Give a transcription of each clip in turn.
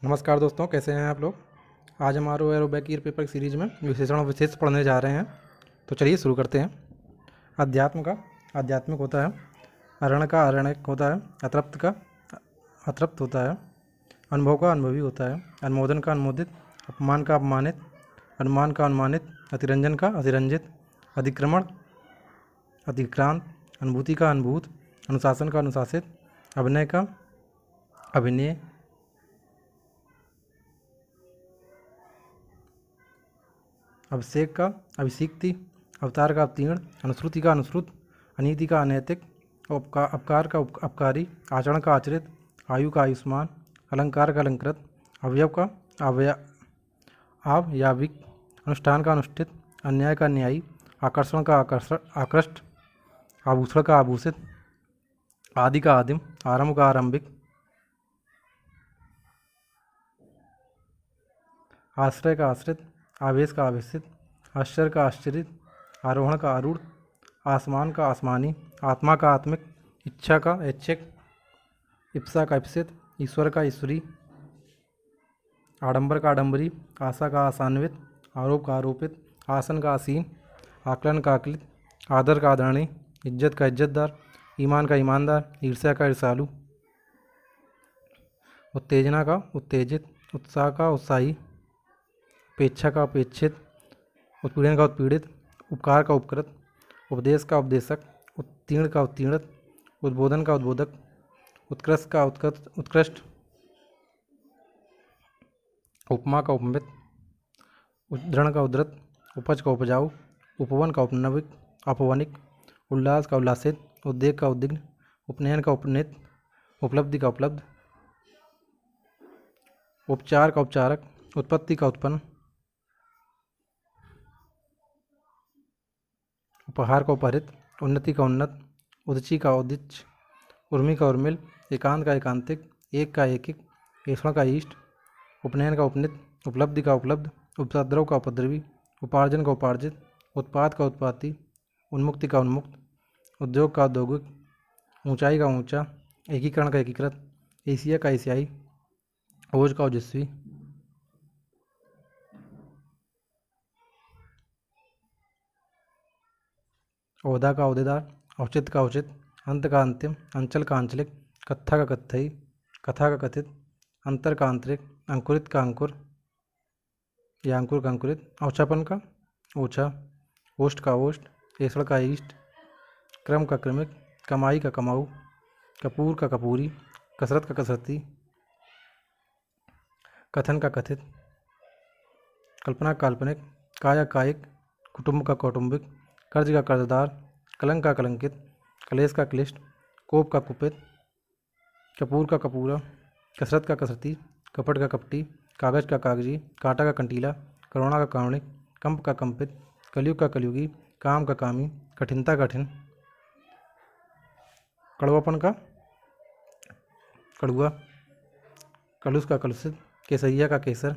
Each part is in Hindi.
नमस्कार दोस्तों, कैसे हैं आप लोग। आज हमारे एरोबैक ईयर पेपर सीरीज में विशेषण और विशेष पढ़ने जा रहे हैं। तो चलिए शुरू करते हैं। अध्यात्म का आध्यात्मिक होता है, अरण का अरण्यक होता है, अतृप्त का अतृप्त होता है, अनुभव का अनुभवी होता है, अनुमोदन का अनुमोदित, अपमान का अपमानित, अनुमान का अनुमानित, अतिरंजन का अतिरंजित, अधिक्रमण अधिक्रांत, अनुभूति का अनुभूत, अनुशासन का अनुशासित, अभिनय का अभिनय, अभिषेक का अभिषिक्ति, अवतार का अवतीर्ण, अनुश्रुति का अनुश्रुत, अनीति का अनैतिक, अपकार का अपकारी, आचरण का आचरित, आयु का आयुष्मान, अलंकार का अलंकृत, अवयव का आवयाविक, अनुष्ठान का अनुष्ठित, अन्याय का न्यायी, आकर्षण का आकृष्ट, आभूषण का आभूषित, आदि का आदिम, आरंभ का आरंभिक, आश्रय का आश्रित, आवेश का आवेशित, आश्चर्य का आश्चर्यित, आरोहण का आरूढ़, आसमान का आसमानी, आत्मा का आत्मिक, इच्छा का ऐच्छिक, इप्सा का इप्सित, ईश्वर का ईश्वरी, आडंबर का आडंबरी, आशा का आसान्वित, आरोप का आरोपित, आसन का आसीन, आकलन का आकलित, आदर का आदरणीय, इज्जत का इज्जतदार, ईमान का ईमानदार, ईर्ष्या का ईर्षालु, उत्तेजना का उत्तेजित, उत्साह का उत्साही, उपेक्षा का उपेक्षित, उत्पीड़न का उत्पीड़ित, उपकार का उपकृत, उपदेश का उपदेशक, उत्तीर्ण का उत्तीर्णत, उद्बोधन का उद्बोधक, उत्कृष्ट का उत्कृष्ट, उपमा का उपमित, उद्धरण का उद्धृत, उपज का उपजाऊ, उपवन का अपवनिक, उल्लास का उल्लासित, उद्वेग का उद्विग्न, उपनयन का उपनीत, उपलब्धि का उपलब्ध, उपचार का उपचारक, उत्पत्ति का उत्पन्न, उपहार का उपहरित, उन्नति का उन्नत, उदची का उदिच, उर्मी का उर्मिल, एकांत का एकांतिक, एक का एकिक, ईष्ण का ईष्ट, उपनयन का उपनित, उपलब्धि का उपलब्ध, उपद्रव का उपद्रवी, उपार्जन का उपार्जित, उत्पाद का उत्पाती, उन्मुक्ति का उन्मुक्त, उद्योग का औद्योगिक, ऊंचाई का ऊंचा, एकीकरण का एकीकृत, एशिया का एशियाई, ओज का ओजस्वी, ओहदा का ओहदेदार, औचित्य का औचित, अंत का अंतिम, अंचल का आंचलिक, कत्था का कत्थई, कथा का कथित, अंतर का आंतरिक, अंकुरित का अंकुर या अंकुर का अंकुरित, औछापन का ओछा, ओष्ट का ओष्ट, ऐसड़ का ईष्ट, क्रम का क्रमिक, कमाई का कमाऊ, कपूर का कपूरी, कसरत का कसरती, कथन का कथित, कल्पना का काल्पनिक, काया कायिक, कुटुंब का कौटुंबिक, कर्ज का कर्जदार, कलंक का कलंकित, कलेश का क्लिष्ट, कोप का कुपित, कपूर का कपूरा, कसरत का कसरती, कपट का कपटी, कागज का कागजी, कांटा का कंटीला, करुणा का कारुणिक, कंप का कंपित, कलयुग का कलयुगी, काम का कामी, कठिनता का कठिन, कड़वापन का कड़ुआ, कलुष का कलुषित, केसरिया का केसर,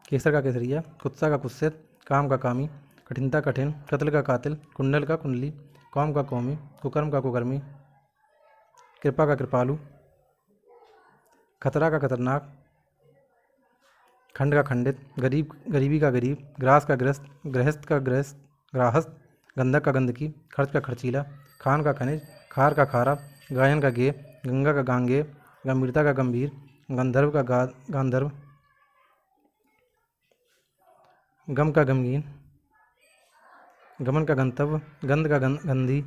केसर का केसरिया, कुत्सा का कुत्सित, काम का कामी, कठिनता कठिन, कत्ल का कातिल, कुंडल का कुंडली, कौम का कौमी, कुकर्म का कुकर्मी, कृपा का कृपालु, खतरा का खतरनाक, खंड का खंडित, गरीबी का गरीब, ग्रास का ग्रस्त, ग्राहस्थ, गंधक का गंदकी, खर्च का खर्चीला, खान का खनिज, खार का खारा, गायन का गे, गंगा का गांगे, गंभीरता का गंभीर, गंधर्व का गांधर्व, गम का गमगीन, गमन का गंतव्य, गंध का गंधी,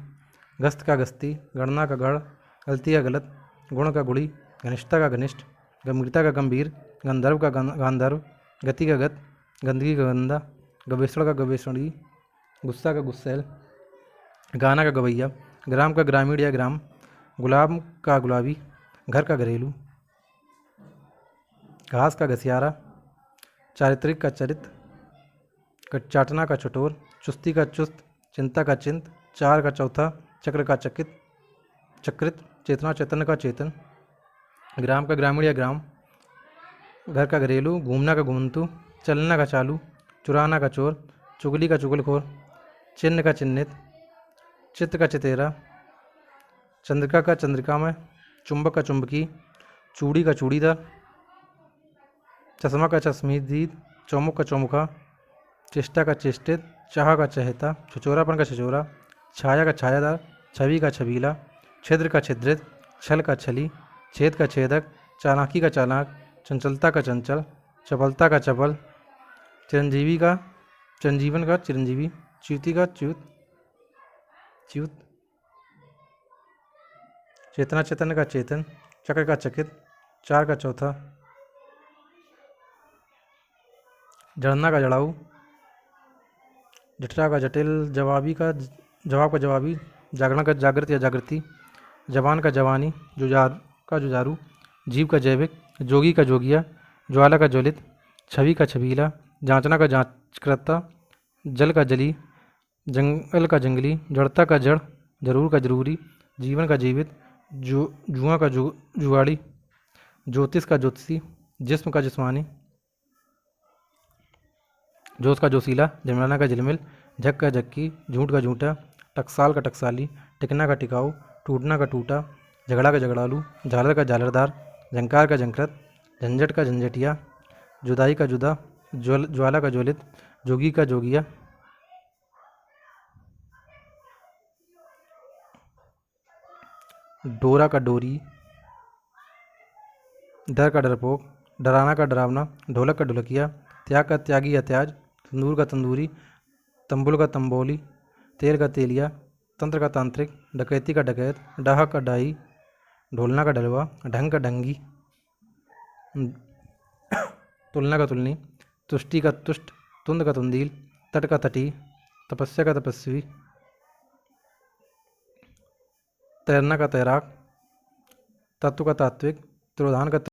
गस्त का गस्ती, गणना का गढ़, गलती का गलत, गुण का गुड़ी, घनिष्ठता का घनिष्ठ, गंभीरता का गंभीर, गंधर्व का गांधर्व, गति का गत, गंदगी का गंदा, गवेषण का गवेषणी, गुस्सा का गुस्सैल, गाना का गवैया, ग्राम का ग्रामीण या ग्राम, गुलाब का गुलाबी, घर का घरेलू, घास का घसियारा, चारित्रिक का चरित्र, चाटना का चटोर, चुस्ती का चुस्त, चिंता का चिंत, चार का चौथा, चक्र का चक्रित, चेतना चैतन्य का चेतन, ग्राम का ग्रामीण या ग्राम, घर का घरेलू, घूमना का घुमंतु, चलना का चालू, चुराना का चोर, चुगली का चुगलखोर, चिन्ह का चिन्हित, चित्र का चितेरा, चंद्रिका का चंद्रिकामय, चुंबक का चुंबकी, चूड़ी का चूड़ीदार, चश्मा का चश्मीदीद, चौमुख का चौमुखा, चेष्टा का चेष्टित, चाह का चहेता, छिछोरापन का छिछोरा, छाया का छायादार, छवि का छबीला, छिद्र का छिद्रित, छल का छली, छेद का छेदक, चालाकी का चालाक, चंचलता का चंचल, चपलता का चपल, चिरंजीवी का चिरंजीवन का चिरंजीवी, च्युति का च्युत च्युत, चेतना चेतन का चेतन, चक्र का चकित, चार का चौथा, जड़ना का जड़ाऊ, जठरा का जटिल, जवाब का जवाबी, जागरण का जागृत या जागृति, जवान का जवानी, जुझारू, जीव का जैविक, जोगी का जोगिया, ज्वाला का ज्वलित, छवि का छबीला, जांचना का जांचकर्ता, जल का जली, जंगल का जंगली, जड़ता का जड़, जरूर का जरूरी, जीवन का जीवित, जुआ का जुआड़ी, ज्योतिष का ज्योतिषी, जिस्म का जिस्मानी, जोश का जोशीला, जमलाना का झिलमिल, झक का झक्की, झूठ का झूठा, टकसाल का टकसाली, टिकना का टिकाऊ, टूटना का टूटा, झगड़ा का झगड़ालू, झालर का झालरदार, झंकार का झंकृत, झंझट का झंझटिया, जुदाई का जुदा, ज्वाला का ज्वलित, जोगी का जोगिया, डोरा का डोरी, डर का डरपोक, डराना का डरावना, ढोलक का ढोलकिया, त्याग का त्यागी या त्याज, तंदूर का तंदूरी, तंबुल का तंबोली, तेल का तेलिया, तंत्र का तांत्रिक, डकैती का डकैत, डाह का डाही, ढोलना का ढलवा, ढंग का ढंगी, तुलना का तुलनी, तुष्टि का तुष्ट, तुंद का तुंदील, तट का तटी, तपस्या का तपस्वी, तैरना का तैराक, तत्व का तात्विक, तिरोधान का